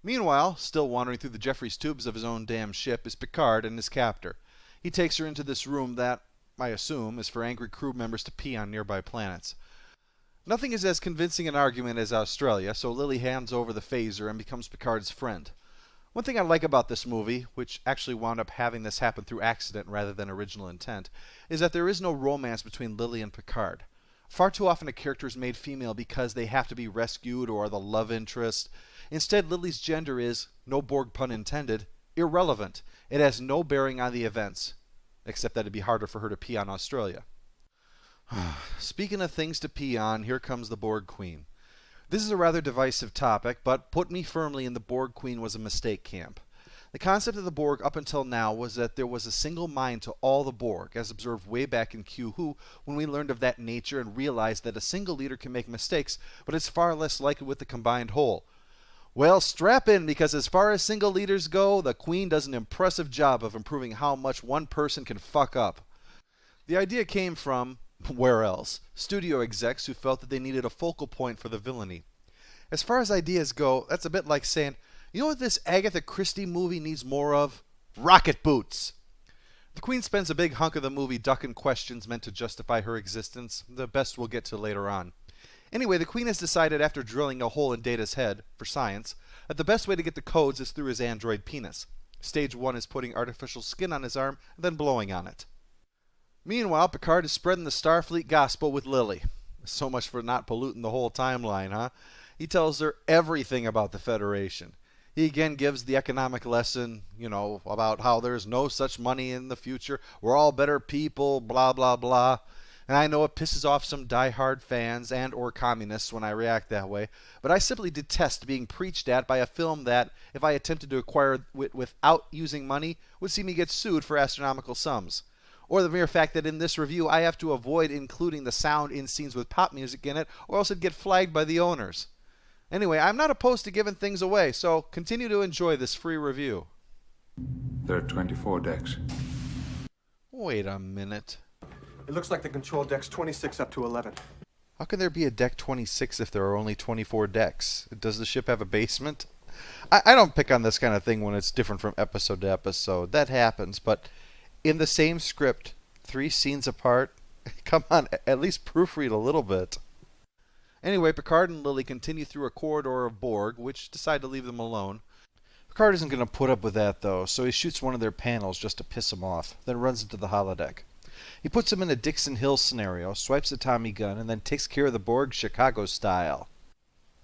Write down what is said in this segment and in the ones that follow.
Meanwhile, still wandering through the Jeffries tubes of his own damn ship is Picard and his captor. He takes her into this room that, I assume, is for angry crew members to pee on nearby planets. Nothing is as convincing an argument as Australia, so Lily hands over the phaser and becomes Picard's friend. One thing I like about this movie, which actually wound up having this happen through accident rather than original intent, is that there is no romance between Lily and Picard. Far too often a character is made female because they have to be rescued or are the love interest. Instead, Lily's gender is, no Borg pun intended, irrelevant. It has no bearing on the events, except that it'd be harder for her to pee on Australia. Speaking of things to pee on, here comes the Borg Queen. This is a rather divisive topic, but put me firmly in the Borg Queen was a mistake camp. The concept of the Borg up until now was that there was a single mind to all the Borg, as observed way back in Q Who, when we learned of that nature and realized that a single leader can make mistakes, but it's far less likely with the combined whole. Well, strap in, because as far as single leaders go, the Queen does an impressive job of improving how much one person can fuck up. The idea came from, where else, studio execs who felt that they needed a focal point for the villainy. As far as ideas go, that's a bit like saying, you know what this Agatha Christie movie needs more of? Rocket boots! The Queen spends a big hunk of the movie ducking questions meant to justify her existence, the best we'll get to later on. Anyway, the Queen has decided after drilling a hole in Data's head, for science, that the best way to get the codes is through his android penis. Stage 1 is putting artificial skin on his arm, and then blowing on it. Meanwhile, Picard is spreading the Starfleet gospel with Lily. So much for not polluting the whole timeline, huh? He tells her everything about the Federation. He again gives the economic lesson, about how there's no such money in the future, we're all better people, blah, blah, blah. And I know it pisses off some die-hard fans and or communists when I react that way, but I simply detest being preached at by a film that, if I attempted to acquire it without using money, would see me get sued for astronomical sums. Or the mere fact that in this review I have to avoid including the sound in scenes with pop music in it, or else it'd get flagged by the owners. Anyway, I'm not opposed to giving things away, so continue to enjoy this free review. There are 24 decks. Wait a minute. It looks like the control deck's 26 up to 11. How can there be a deck 26 if there are only 24 decks? Does the ship have a basement? I don't pick on this kind of thing when it's different from episode to episode. That happens, but in the same script, 3 scenes apart, come on, at least proofread a little bit. Anyway, Picard and Lily continue through a corridor of Borg, which decide to leave them alone. Picard isn't going to put up with that, though, so he shoots one of their panels just to piss them off, then runs into the holodeck. He puts him in a Dixon Hill scenario, swipes a Tommy gun, and then takes care of the Borg Chicago style.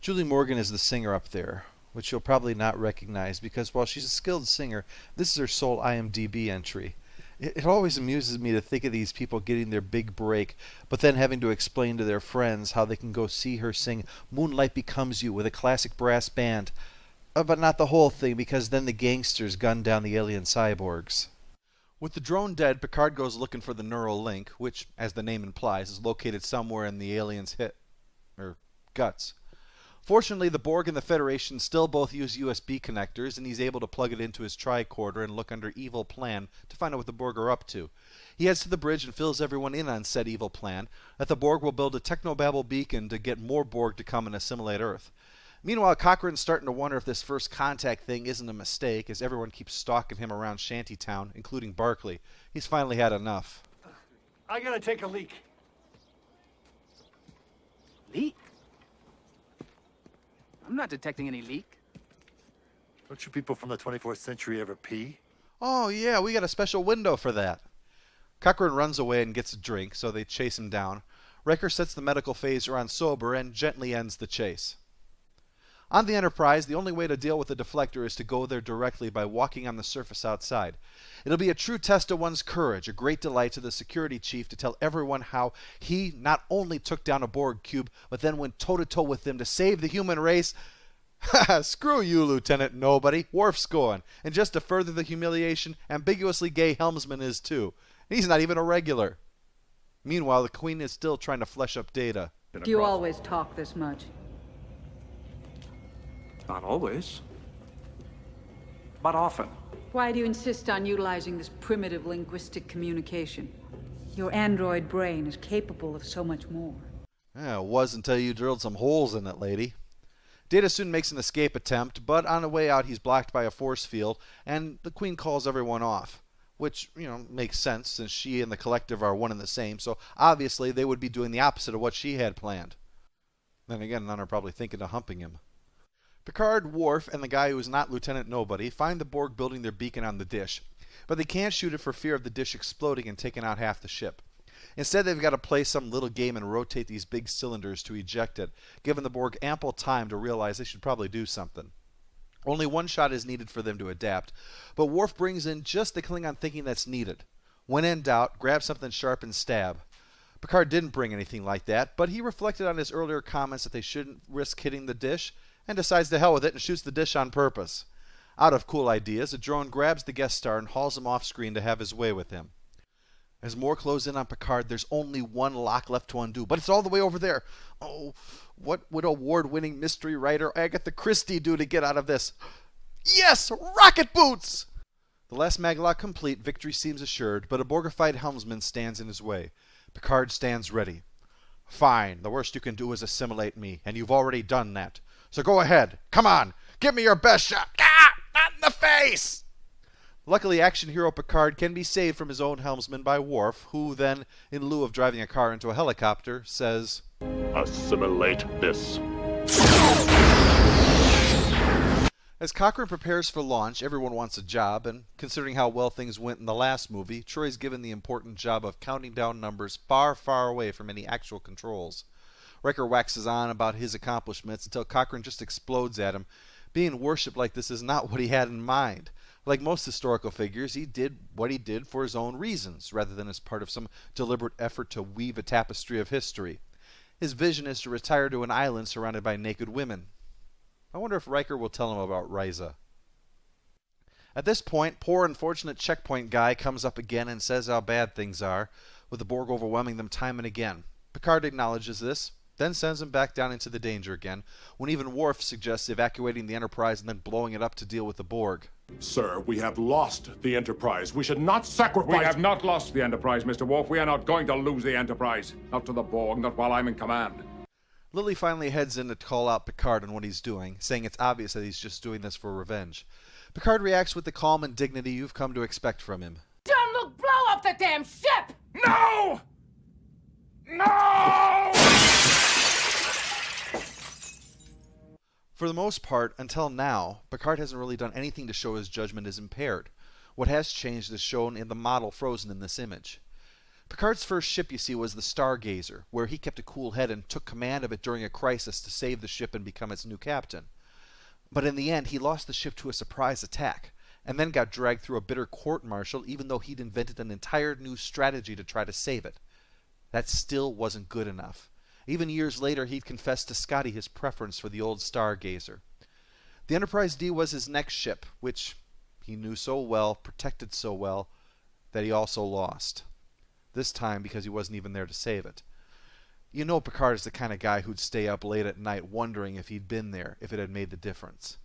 Julie Morgan is the singer up there, which you'll probably not recognize because while she's a skilled singer, this is her sole IMDb entry. It always amuses me to think of these people getting their big break, but then having to explain to their friends how they can go see her sing Moonlight Becomes You with a classic brass band. But not the whole thing, because then the gangsters gun down the alien cyborgs. With the drone dead, Picard goes looking for the neural link, which, as the name implies, is located somewhere in the alien's guts. Fortunately, the Borg and the Federation still both use USB connectors, and he's able to plug it into his tricorder and look under Evil Plan to find out what the Borg are up to. He heads to the bridge and fills everyone in on said evil plan, that the Borg will build a technobabble beacon to get more Borg to come and assimilate Earth. Meanwhile, Cochrane's starting to wonder if this first contact thing isn't a mistake, as everyone keeps stalking him around Shantytown, including Barclay. He's finally had enough. I gotta take a leak. Leak? I'm not detecting any leak. Don't you people from the 24th century ever pee? Oh yeah, we got a special window for that. Cochrane runs away and gets a drink, so they chase him down. Riker sets the medical phaser on Sober and gently ends the chase. On the Enterprise, the only way to deal with the deflector is to go there directly by walking on the surface outside. It'll be a true test of one's courage, a great delight to the security chief to tell everyone how he not only took down a Borg cube, but then went toe-to-toe with them to save the human race. Screw you, Lieutenant Nobody. Worf's going. And just to further the humiliation, ambiguously gay helmsman is too. He's not even a regular. Meanwhile, the Queen is still trying to flesh up Data. Do you always talk this much? Not always, but often. Why do you insist on utilizing this primitive linguistic communication? Your android brain is capable of so much more. Yeah, it was until you drilled some holes in it, lady. Data soon makes an escape attempt, but on the way out he's blocked by a force field, and the Queen calls everyone off. Which, makes sense since she and the Collective are one and the same, so obviously they would be doing the opposite of what she had planned. Then again, none are probably thinking of humping him. Picard, Worf, and the guy who is not Lieutenant Nobody find the Borg building their beacon on the dish, but they can't shoot it for fear of the dish exploding and taking out half the ship. Instead, they've got to play some little game and rotate these big cylinders to eject it, giving the Borg ample time to realize they should probably do something. Only one shot is needed for them to adapt, but Worf brings in just the Klingon thinking that's needed. When in doubt, grab something sharp and stab. Picard didn't bring anything like that, but he reflected on his earlier comments that they shouldn't risk hitting the dish, and decides to hell with it and shoots the dish on purpose. Out of cool ideas, a drone grabs the guest star and hauls him off screen to have his way with him. As more close in on Picard, there's only one lock left to undo, but it's all the way over there. Oh, what would award-winning mystery writer Agatha Christie do to get out of this? Yes! Rocket boots! The last maglock complete, victory seems assured, but a Borgified helmsman stands in his way. Picard stands ready. Fine, the worst you can do is assimilate me, and you've already done that. So go ahead. Come on! Give me your best shot! Ah! Not in the face! Luckily, action hero Picard can be saved from his own helmsman by Worf, who then, in lieu of driving a car into a helicopter, says, "Assimilate this." As Cochrane prepares for launch, everyone wants a job, and considering how well things went in the last movie, Troy's given the important job of counting down numbers far, far away from any actual controls. Riker waxes on about his accomplishments until Cochrane just explodes at him. Being worshipped like this is not what he had in mind. Like most historical figures, he did what he did for his own reasons, rather than as part of some deliberate effort to weave a tapestry of history. His vision is to retire to an island surrounded by naked women. I wonder if Riker will tell him about Risa. At this point, poor unfortunate checkpoint guy comes up again and says how bad things are, with the Borg overwhelming them time and again. Picard acknowledges this, then sends him back down into the danger again, when even Worf suggests evacuating the Enterprise and then blowing it up to deal with the Borg. Sir, we have lost the Enterprise. We should not sacrifice... We have not lost the Enterprise, Mr. Worf. We are not going to lose the Enterprise. Not to the Borg, not while I'm in command. Lily finally heads in to call out Picard on what he's doing, saying it's obvious that he's just doing this for revenge. Picard reacts with the calm and dignity you've come to expect from him. Jean-Luc, blow up the damn ship! No! No! For the most part, until now, Picard hasn't really done anything to show his judgment is impaired. What has changed is shown in the model frozen in this image. Picard's first ship, you see, was the Stargazer, where he kept a cool head and took command of it during a crisis to save the ship and become its new captain. But in the end, he lost the ship to a surprise attack, and then got dragged through a bitter court-martial even though he'd invented an entire new strategy to try to save it. That still wasn't good enough. Even years later, he'd confessed to Scotty his preference for the old Stargazer. The Enterprise D was his next ship, which he knew so well, protected so well, that he also lost. This time because he wasn't even there to save it. You know Picard is the kind of guy who'd stay up late at night wondering if he'd been there, if it had made the difference.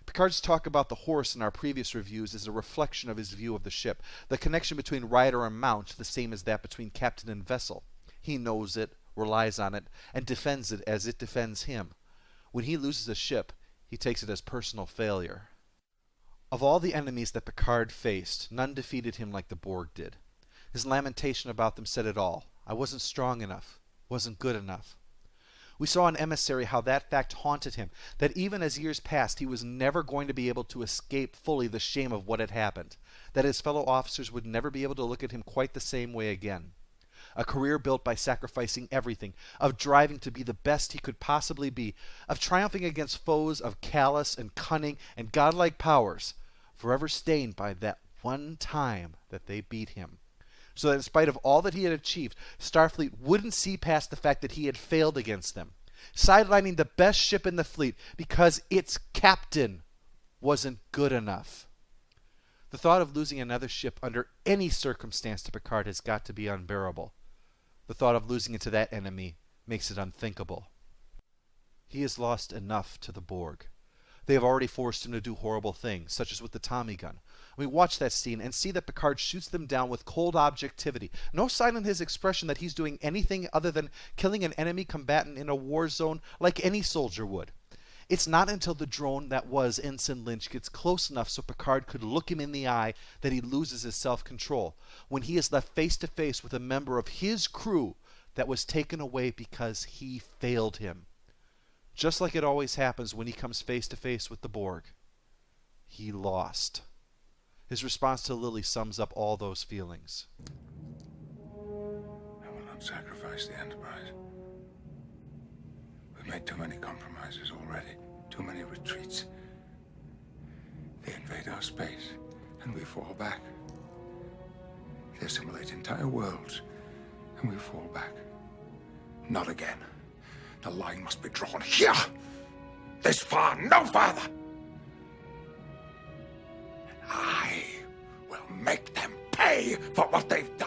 Picard's talk about the horse in our previous reviews is a reflection of his view of the ship, the connection between rider and mount, the same as that between captain and vessel. He knows it, relies on it, and defends it as it defends him. When he loses a ship, he takes it as personal failure. Of all the enemies that Picard faced, none defeated him like the Borg did. His lamentation about them said it all. I wasn't strong enough, wasn't good enough. We saw in Emissary how that fact haunted him, that even as years passed, he was never going to be able to escape fully the shame of what had happened, that his fellow officers would never be able to look at him quite the same way again. A career built by sacrificing everything, of driving to be the best he could possibly be, of triumphing against foes of callous and cunning and godlike powers, forever stained by that one time that they beat him. So that in spite of all that he had achieved, Starfleet wouldn't see past the fact that he had failed against them, sidelining the best ship in the fleet because its captain wasn't good enough. The thought of losing another ship under any circumstance to Picard has got to be unbearable. The thought of losing it to that enemy makes it unthinkable. He has lost enough to the Borg. They have already forced him to do horrible things, such as with the Tommy gun. We watch that scene and see that Picard shoots them down with cold objectivity. No sign in his expression that he's doing anything other than killing an enemy combatant in a war zone like any soldier would. It's not until the drone that was Ensign Lynch gets close enough so Picard could look him in the eye that he loses his self-control, when he is left face to face with a member of his crew that was taken away because he failed him. Just like it always happens when he comes face to face with the Borg. He lost. His response to Lily sums up all those feelings. I will not sacrifice the Enterprise. We've made too many compromises already. Too many retreats. They invade our space, and we fall back. They assimilate entire worlds, and we fall back. Not again. The line must be drawn here. This far, no farther. And I will make them pay for what they've